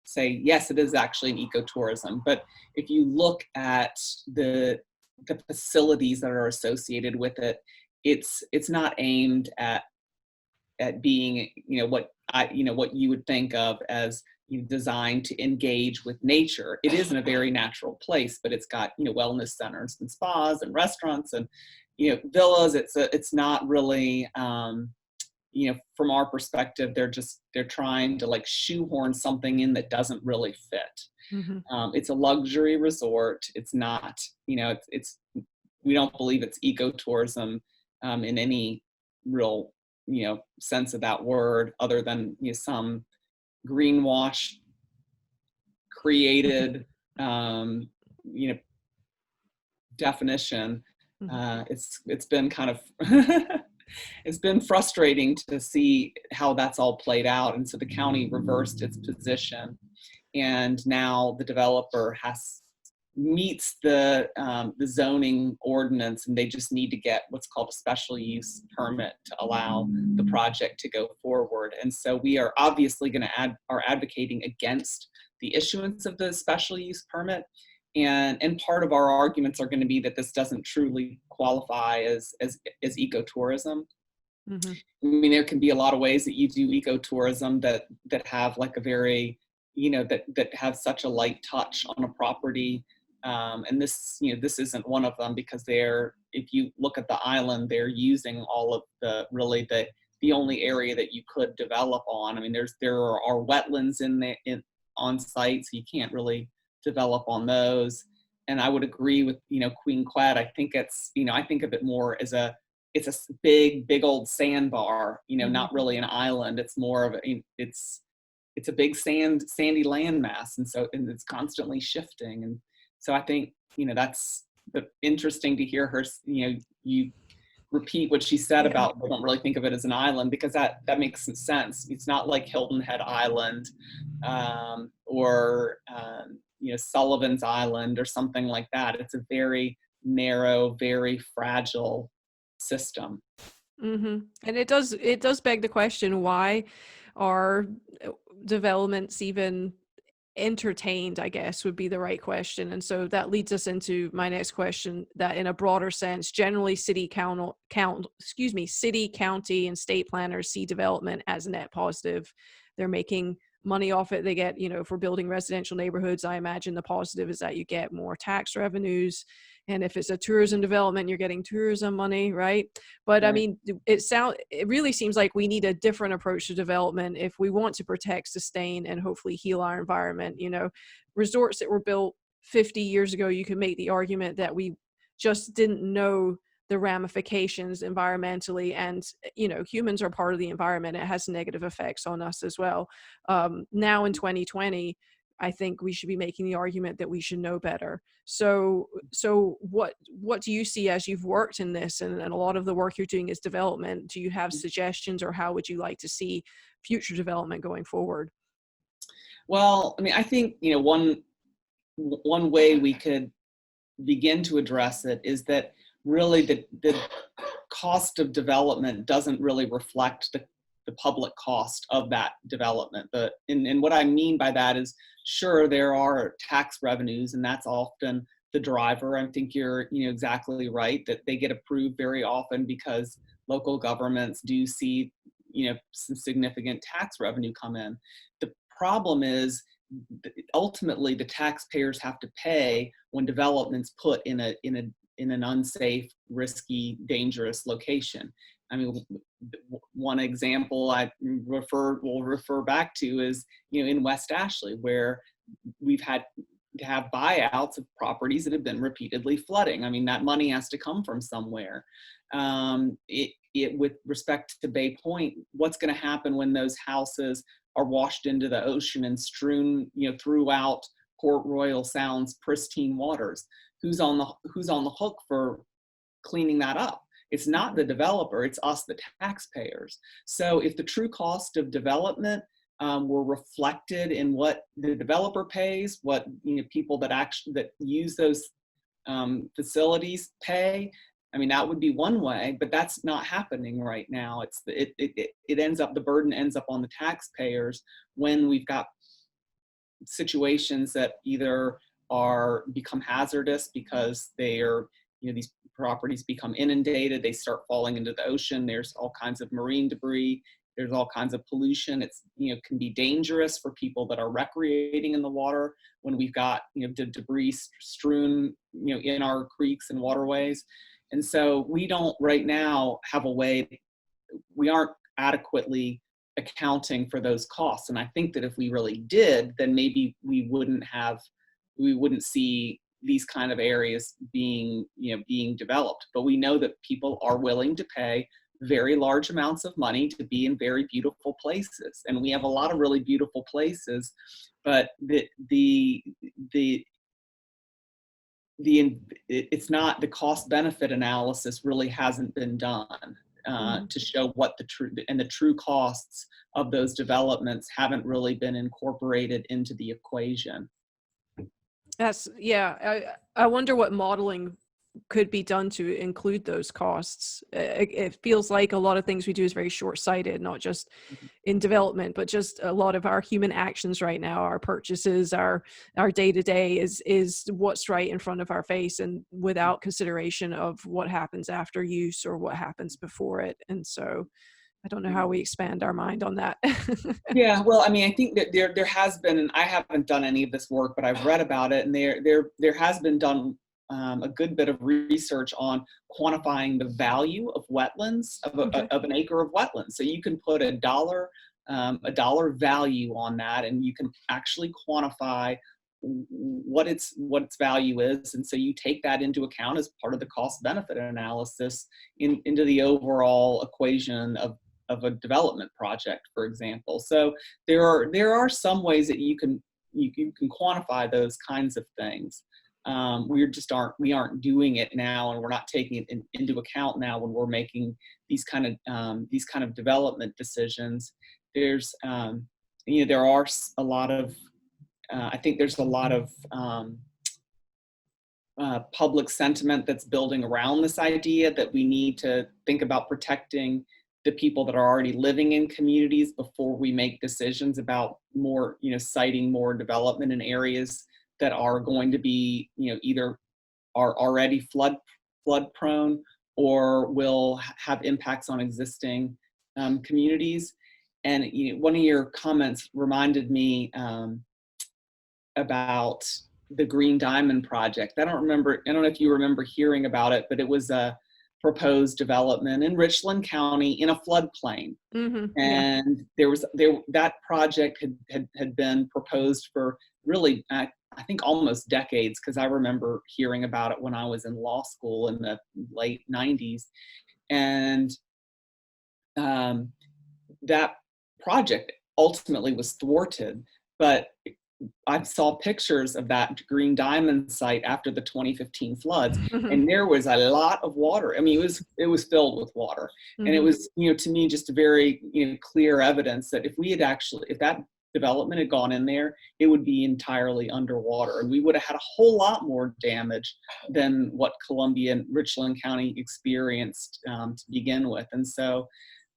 say, yes, it is actually an ecotourism. But if you look at the facilities that are associated with it, it's not aimed at being, what you would think of as designed to engage with nature. It is in a very natural place, but it's got, wellness centers and spas and restaurants and, villas. It's not really, from our perspective, they're trying to like shoehorn something in that doesn't really fit. Mm-hmm. It's a luxury resort. It's not, we don't believe it's ecotourism in any real, sense of that word, other than some greenwash created, definition. It's been kind of it's been frustrating to see how that's all played out. And so the county reversed its position, and now the developer meets the zoning ordinance, and they just need to get what's called a special use permit to allow the project to go forward. And so we are obviously going to are advocating against the issuance of the special use permit. And part of our arguments are going to be that this doesn't truly qualify as ecotourism. Mm-hmm. I mean, there can be a lot of ways that you do ecotourism that have like a very, that have such a light touch on a property. And this isn't one of them, because if you look at the island, they're using all of the only area that you could develop on. I mean, there are wetlands on site, so you can't really develop on those. And I would agree with, Queen Quet. I think I think of it more as it's a big old sandbar, Mm-hmm. not really an island. It's more of it's a big sandy landmass. And it's constantly shifting. And so I think, that's interesting to hear her, you repeat what she said about, we don't really think of it as an island, because that makes some sense. It's not like Hilton Head Island, or Sullivan's Island or something like that. It's a very narrow, very fragile system. Mm-hmm. And it does beg the question, why are developments even entertained, I guess, would be the right question. And so that leads us into my next question, that in a broader sense, generally city city, county, and state planners see development as a net positive. They're making money off it. They get, if we're building residential neighborhoods, I imagine the positive is that you get more tax revenues. And if it's a tourism development, you're getting tourism money, right? But I Right. mean, it really seems like we need a different approach to development if we want to protect, sustain, and hopefully heal our environment. Resorts that were built 50 years ago, you could make the argument that we just didn't know the ramifications environmentally, and humans are part of the environment. It has negative effects on us as well. Now in 2020, I think we should be making the argument that we should know better. So what do you see as you've worked in this, and a lot of the work you're doing is development? Do you have suggestions, or how would you like to see future development going forward? Well, I mean, I think, one way we could begin to address it is that really the cost of development doesn't really reflect the public cost of that development. And what I mean by that is, sure, there are tax revenues, and that's often the driver. I think you're exactly right that they get approved very often because local governments do see some significant tax revenue come in. The problem is ultimately the taxpayers have to pay when development's put in an unsafe, risky, dangerous location. I mean, one example will refer back to is in West Ashley, where we've had to have buyouts of properties that have been repeatedly flooding. I mean, that money has to come from somewhere. With respect to Bay Point, what's going to happen when those houses are washed into the ocean and strewn throughout Port Royal Sound's pristine waters? Who's on the hook for cleaning that up? It's not the developer, it's us, the taxpayers. So if the true cost of development were reflected in what the developer pays, what people that use those facilities pay, I mean, that would be one way, but that's not happening right now. The burden ends up on the taxpayers when we've got situations that either become hazardous because these properties become inundated, they start falling into the ocean, there's all kinds of marine debris, there's all kinds of pollution. It's can be dangerous for people that are recreating in the water when we've got debris strewn in our creeks and waterways. And so we don't right now have a way, we aren't adequately accounting for those costs. And I think that if we really did, then maybe we wouldn't see these kind of areas being developed. But we know that people are willing to pay very large amounts of money to be in very beautiful places. And we have a lot of really beautiful places, but it's not, the cost benefit analysis really hasn't been done to show what the true costs of those developments haven't really been incorporated into the equation. I wonder what modeling could be done to include those costs. It feels like a lot of things we do is very short-sighted, not just in development, but just a lot of our human actions right now, our purchases, our day-to-day is what's right in front of our face, and without consideration of what happens after use or what happens before it. And so I don't know how we expand our mind on that. Yeah, well, I mean, I think that there has been, and I haven't done any of this work, but I've read about it, and there has been done a good bit of research on quantifying the value of wetlands, of an acre of wetlands. So you can put a dollar value on that, and you can actually quantify what its value is. And so you take that into account as part of the cost benefit analysis into the overall equation of a development project, for example. So there are some ways that you can quantify those kinds of things. We aren't doing it now, and we're not taking it into account now when we're making these kind of development decisions. There's there are a lot of I think there's a lot of public sentiment that's building around this idea that we need to think about protecting the people that are already living in communities before we make decisions about more, citing more development in areas that are going to be, either are already flood prone or will have impacts on existing communities. And one of your comments reminded me about the Green Diamond Project. I don't know if you remember hearing about it, but it was a proposed development in Richland County in a floodplain. Yeah. And that project had been proposed for really, I think almost decades, because I remember hearing about it when I was in law school in the late 90s. And that project ultimately was thwarted, but I saw pictures of that Green Diamond site after the 2015 floods, Hmm. and there was a lot of water. I mean, it was filled with water, and it Hmm. was, to me, just a very, clear evidence that if that development had gone in there, it would be entirely underwater, and we would have had a whole lot more damage than what Columbia and Richland County experienced to begin with. And so,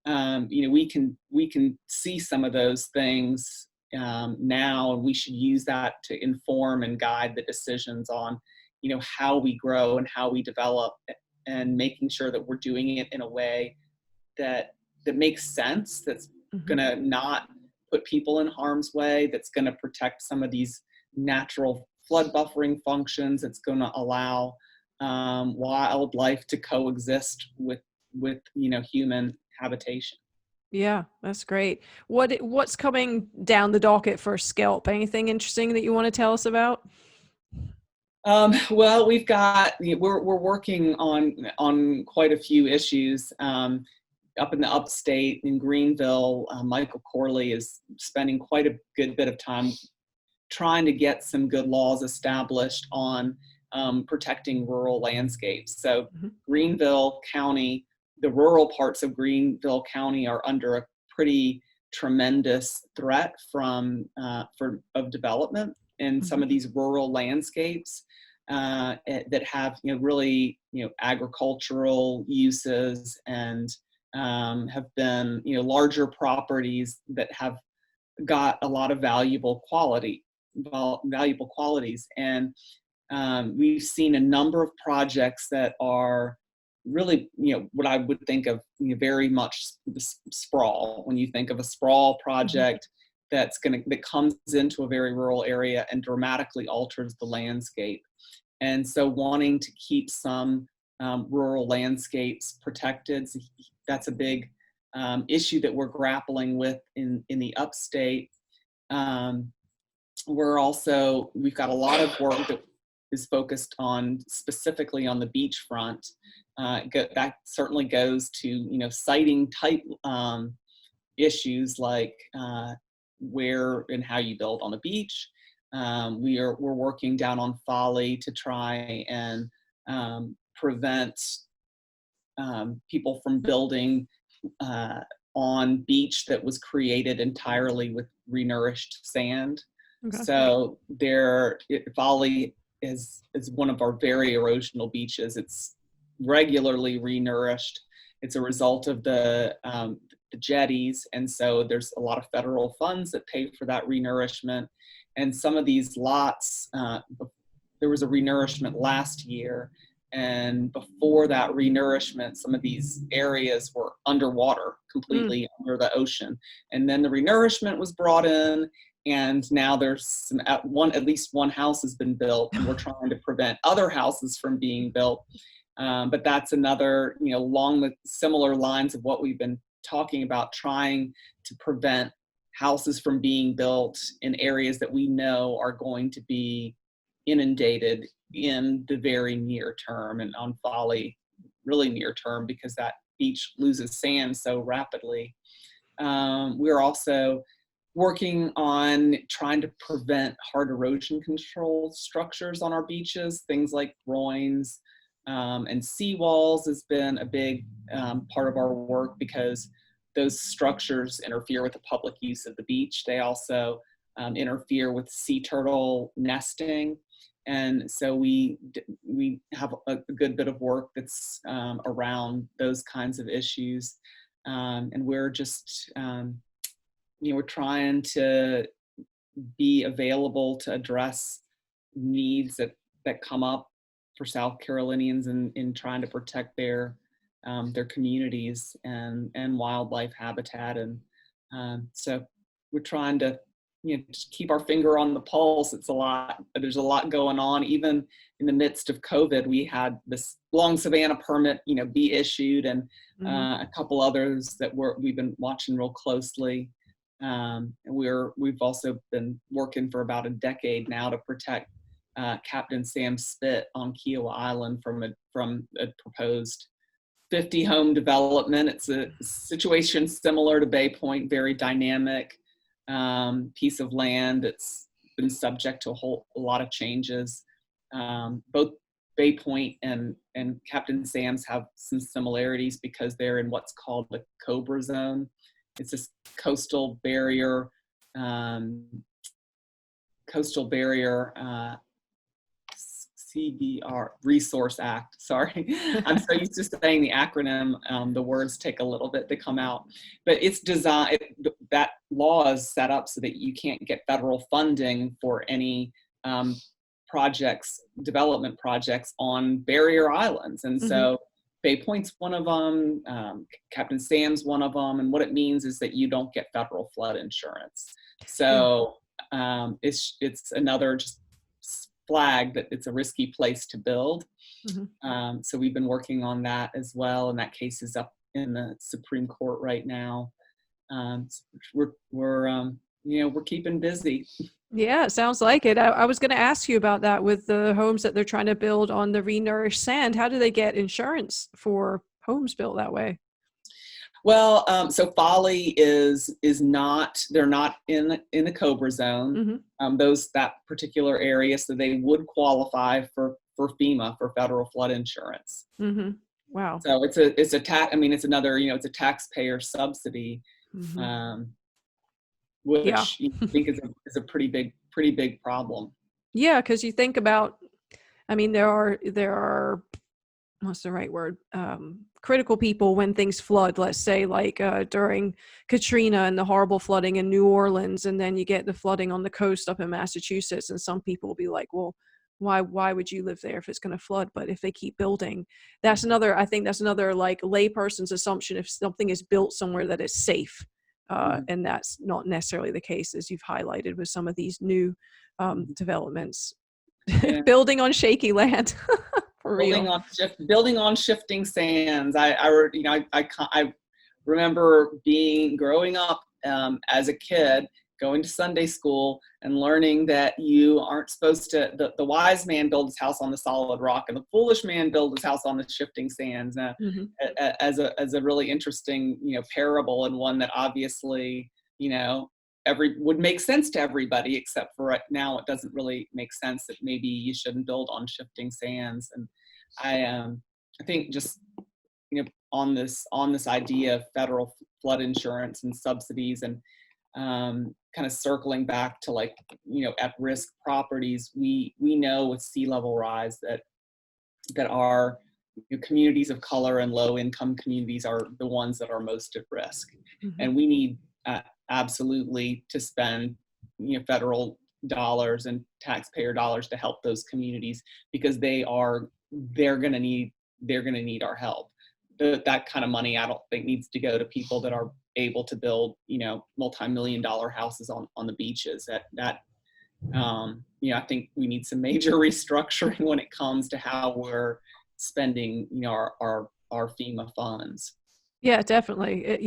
we can see some of those things now, and we should use that to inform and guide the decisions on, how we grow and how we develop, and making sure that we're doing it in a way that makes sense, that's Hmm. gonna not put people in harm's way, that's gonna protect some of these natural flood buffering functions, that's gonna allow wildlife to coexist with human habitation. Yeah, that's great. What's coming down the docket for SCELP? Anything interesting that you want to tell us about? Well, we're working on quite a few issues. Up in the upstate in Greenville, Michael Corley is spending quite a good bit of time trying to get some good laws established on protecting rural landscapes. So Mhm. Greenville County, the rural parts of Greenville County are under a pretty tremendous threat of development in some Mhm. of these rural landscapes that have really agricultural uses, and have been larger properties that have got a lot of valuable qualities. And we've seen a number of projects that are really, what I would think of, very much sprawl. When you think of a sprawl Mhm. project that comes into a very rural area and dramatically alters the landscape. And so wanting to keep some rural landscapes protected, that's a big issue that we're grappling with in the upstate. Um, we've got a lot of work that is focused on specifically on the beachfront. That certainly goes to siting type issues like where and how you build on the beach. We're working down on Folly to try and prevent people from building uh, on beach that was created entirely with renourished sand. Okay. So Folly is one of our very erosional beaches. It's regularly renourished. It's a result of the jetties, and so there's a lot of federal funds that pay for that renourishment. And some of these lots, there was a renourishment last year, and before that renourishment, some of these areas were underwater, Mm. completely under the ocean. And then the renourishment was brought in, and now there's at least one house has been built, and we're trying to prevent other houses from being built. But that's another, along the similar lines of what we've been talking about, trying to prevent houses from being built in areas that we know are going to be inundated in the very near term, and on Folly, really near term, because that beach loses sand so rapidly. We're also working on trying to prevent hard erosion control structures on our beaches, things like groins and seawalls has been a big part of our work, because those structures interfere with the public use of the beach. They also interfere with sea turtle nesting. And so we have a good bit of work that's around those kinds of issues. And we're just, we're trying to be available to address needs that come up for South Carolinians in trying to protect their communities and wildlife habitat. And so we're trying to just keep our finger on the pulse. There's a lot going on. Even in the midst of COVID, we had this Long Savannah permit be issued, and a couple others that we've been watching real closely. And we've also been working for about a decade now to protect Captain Sam Spit on Kiowa Island from a proposed 50 home development. It's a situation similar to Bay Point, very dynamic piece of land. It's been subject to a lot of changes. Both Bay Point and Captain Sam's have some similarities because they're in what's called the Cobra Zone. It's this coastal barrier CBR Resource Act. Sorry, I'm so used to saying the acronym. The words take a little bit to come out, but it's designed. That law is set up so that you can't get federal funding for any development projects on barrier islands, and so Bay Point's one of them. Captain Sam's one of them, and what it means is that you don't get federal flood insurance. So it's another just flag that it's a risky place to build. So we've been working on that as well, and that case is up in the Supreme Court right now. So we're keeping busy. Yeah, it sounds like it. I was going to ask you about that with the homes that they're trying to build on the renourished sand. How do they get insurance for homes built that way? Well, so Folly is not. They're not in the Cobra Zone. That particular area, so they would qualify for FEMA, for federal flood insurance. Wow. So it's it's another it's a taxpayer subsidy, which you think is a pretty big problem. Yeah, because you think about, there are what's the right word? Critical people when things flood, let's say like during Katrina and the horrible flooding in New Orleans, and then you get the flooding on the coast up in Massachusetts, and some people will be like, well, why would you live there if it's going to flood? But if they keep building, I think that's another like layperson's assumption, if something is built somewhere, that it's safe. And that's not necessarily the case, as you've highlighted with some of these new developments. Building on shaky land. Building on shifting sands. I remember growing up as a kid, going to Sunday school and learning that you aren't supposed to. The wise man built his house on the solid rock, and the foolish man built his house on the shifting sands. As a really interesting parable, and one that obviously would make sense to everybody, except for right now it doesn't really make sense that maybe you shouldn't build on shifting sands. And I think just on this idea of federal flood insurance and subsidies, and kind of circling back to at-risk properties, we know with sea level rise that our communities of color and low-income communities are the ones that are most at risk, and we need absolutely to spend federal dollars and taxpayer dollars to help those communities, because they're going to need our help. That kind of money, I don't think, needs to go to people that are able to build multi-million-dollar houses on the beaches. I think we need some major restructuring when it comes to how we're spending our FEMA funds. Yeah, definitely.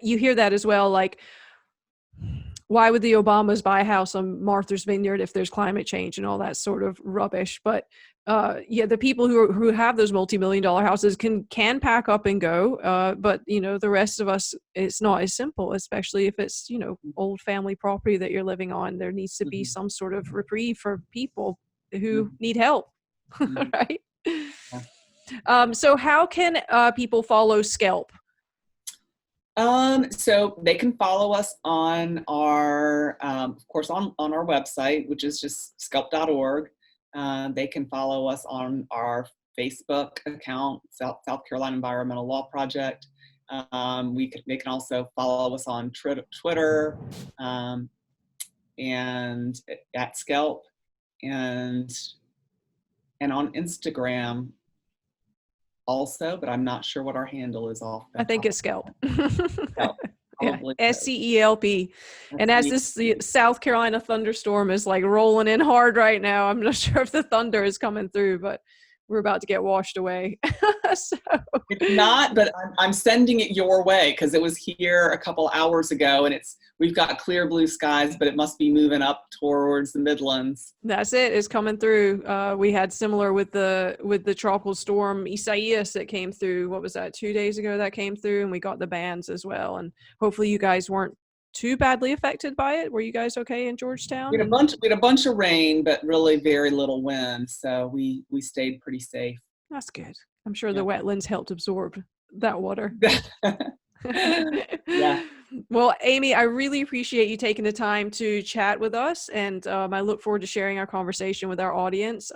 You hear that as well, like, why would the Obamas buy a house on Martha's Vineyard if there's climate change and all that sort of rubbish? But the people who have those multi-million-dollar houses can pack up and go. But the rest of us, it's not as simple, especially if it's old family property that you're living on. There needs to be some sort of reprieve for people who need help, right? So how can people follow SCELP? So they can follow us on our, of course, on our website, which is just scalp.org. They can follow us on our Facebook account, South Carolina Environmental Law Project. They can also follow us on Twitter and at SCELP and on Instagram also, but I'm not sure what our handle is off the I think top it's SCELP. of Yeah, probably SCELP. And as this South Carolina thunderstorm is like rolling in hard right now, I'm not sure if the thunder is coming through, but we're about to get washed away. So It's not, but I'm sending it your way because it was here a couple hours ago, and we've got clear blue skies, but it must be moving up towards the Midlands. that's it. It's coming through. We had similar with the tropical storm Isaias that came through. What was that? 2 days ago that came through, and we got the bands as well. And hopefully you guys weren't too badly affected by it. Were you guys okay in Georgetown? We had a bunch of rain, but really very little wind, so we stayed pretty safe. That's good. I'm sure the wetlands helped absorb that water. Yeah. Well, Amy, I really appreciate you taking the time to chat with us, and I look forward to sharing our conversation with our audience.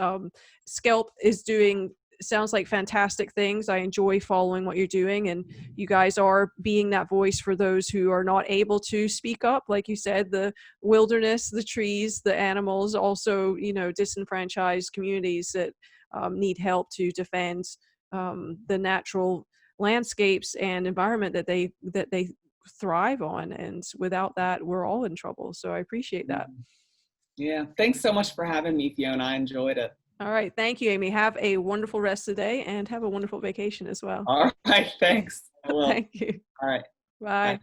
SCELP is doing, sounds like fantastic things. I enjoy following what you're doing, and you guys are being that voice for those who are not able to speak up. Like you said, the wilderness, the trees, the animals, also, disenfranchised communities that need help to defend the natural landscapes and environment that they thrive on. And without that, we're all in trouble. So I appreciate that. Yeah. Thanks so much for having me, Fiona. I enjoyed it. All right. Thank you, Amy. Have a wonderful rest of the day and have a wonderful vacation as well. All right. Thanks. I will. Thank you. All right. Bye. Bye.